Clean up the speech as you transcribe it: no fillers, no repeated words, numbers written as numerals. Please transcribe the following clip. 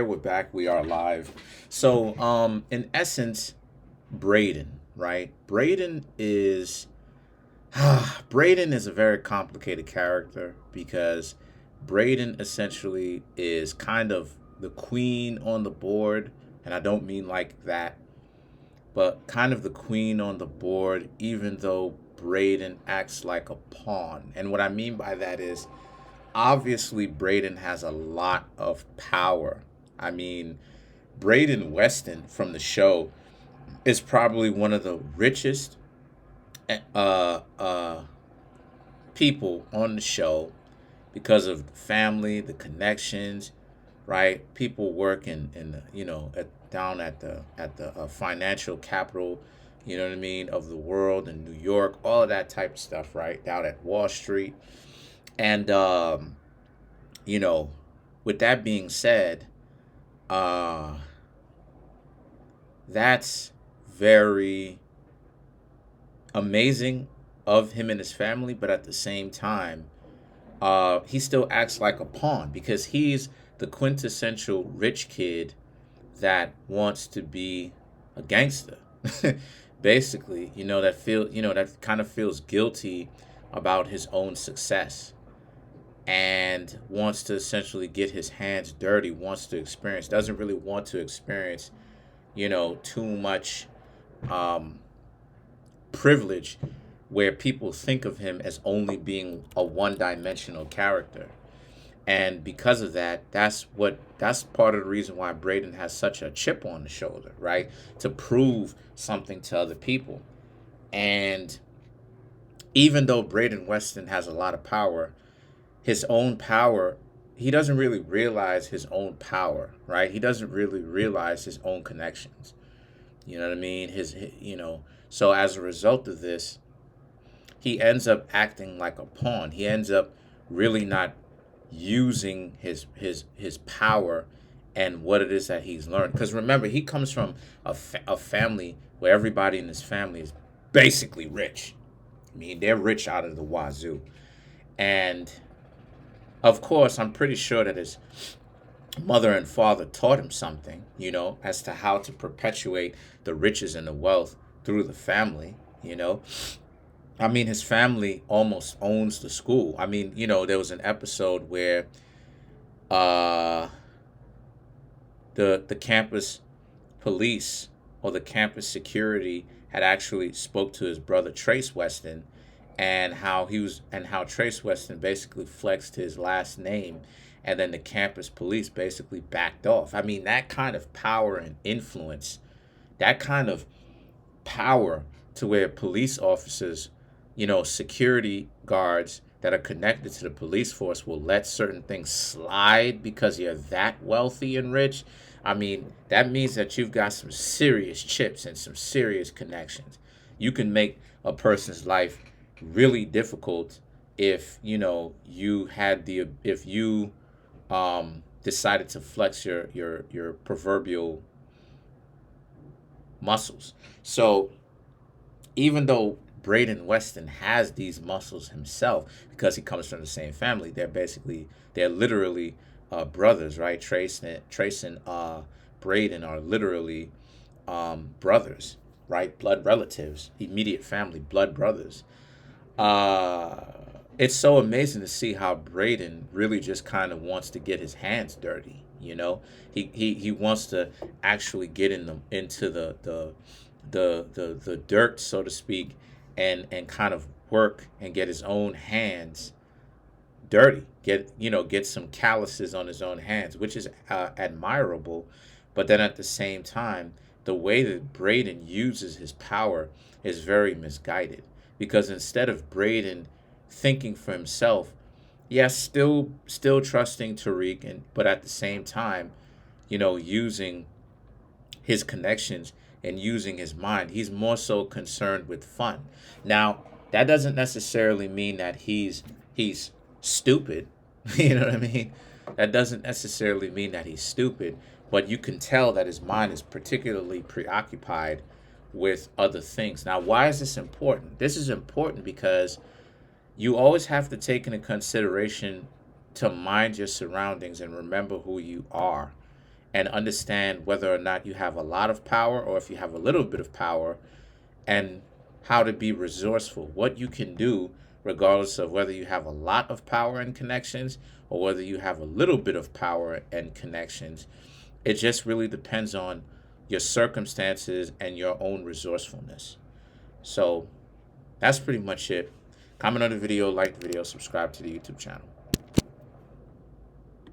We're back. We are live. So, in essence, Brayden, right? Brayden is a very complicated character because Brayden essentially is kind of the queen on the board, and I don't mean like that, but kind of the queen on the board, even though Brayden acts like a pawn. And what I mean by that is obviously Brayden has a lot of power. I mean, Brayden Weston from the show is probably one of the richest uh, uh, people on the show because of the family, the connections, right? People work in the, down at the financial capital, you know what I mean, of the world in New York, all of that type of stuff, right? Down at Wall Street, and you know, with that being said, uh, that's very amazing of him and his family, but at the same time, he still acts like a pawn because he's the quintessential rich kid that wants to be a gangster. Basically, that kind of feels guilty about his own success and wants to essentially get his hands dirty, wants to experience, doesn't really want to experience, too much um, privilege where people think of him as only being a one-dimensional character. And because of that, that's part of the reason why Brayden has such a chip on the shoulder, right? To prove something to other people. And even though Brayden Weston has a lot of power, his own power, he doesn't really realize his own power, right? He doesn't really realize his own connections. You know what I mean? So as a result of this, he ends up acting like a pawn. He ends up really not using his power and what it is that he's learned. Because remember, he comes from a family where everybody in his family is basically rich. I mean, they're rich out of the wazoo. And of course, I'm pretty sure that his mother and father taught him something, as to how to perpetuate the riches and the wealth through the family, you know. I mean, his family almost owns the school. I mean, there was an episode where uh, the campus police or the campus security had actually spoke to his brother Trace Weston, and how Trace Weston basically flexed his last name, and then the campus police basically backed off. I mean, that kind of power and influence, that kind of power to where police officers, security guards that are connected to the police force will let certain things slide because you're that wealthy and rich. I mean, that means that you've got some serious chips and some serious connections. You can make a person's life really difficult if, if you decided to flex your proverbial muscles. So even though Brayden Weston has these muscles himself because he comes from the same family, they're literally brothers, right? Trace and Brayden are literally brothers, right? Blood relatives, immediate family, blood brothers. Uh, it's so amazing to see how Brayden really just kind of wants to get his hands dirty. He wants to actually get into the dirt, so to speak, and kind of work and get his own hands dirty. Get some calluses on his own hands, which is admirable. But then at the same time, the way that Brayden uses his power is very misguided because instead of Brayden thinking for himself, yes, still trusting Tariq, but at the same time, using his connections and using his mind. He's more so concerned with fun. Now, that doesn't necessarily mean that he's stupid. You know what I mean? That doesn't necessarily mean that he's stupid, but you can tell that his mind is particularly preoccupied with other things. Now, why is this important? This is important because you always have to take into consideration to mind your surroundings and remember who you are. and understand whether or not you have a lot of power or if you have a little bit of power, and how to be resourceful, what you can do regardless of whether you have a lot of power and connections or whether you have a little bit of power and connections. It just really depends on your circumstances and your own resourcefulness. So that's pretty much it. Comment on the video, like the video, subscribe to the YouTube channel.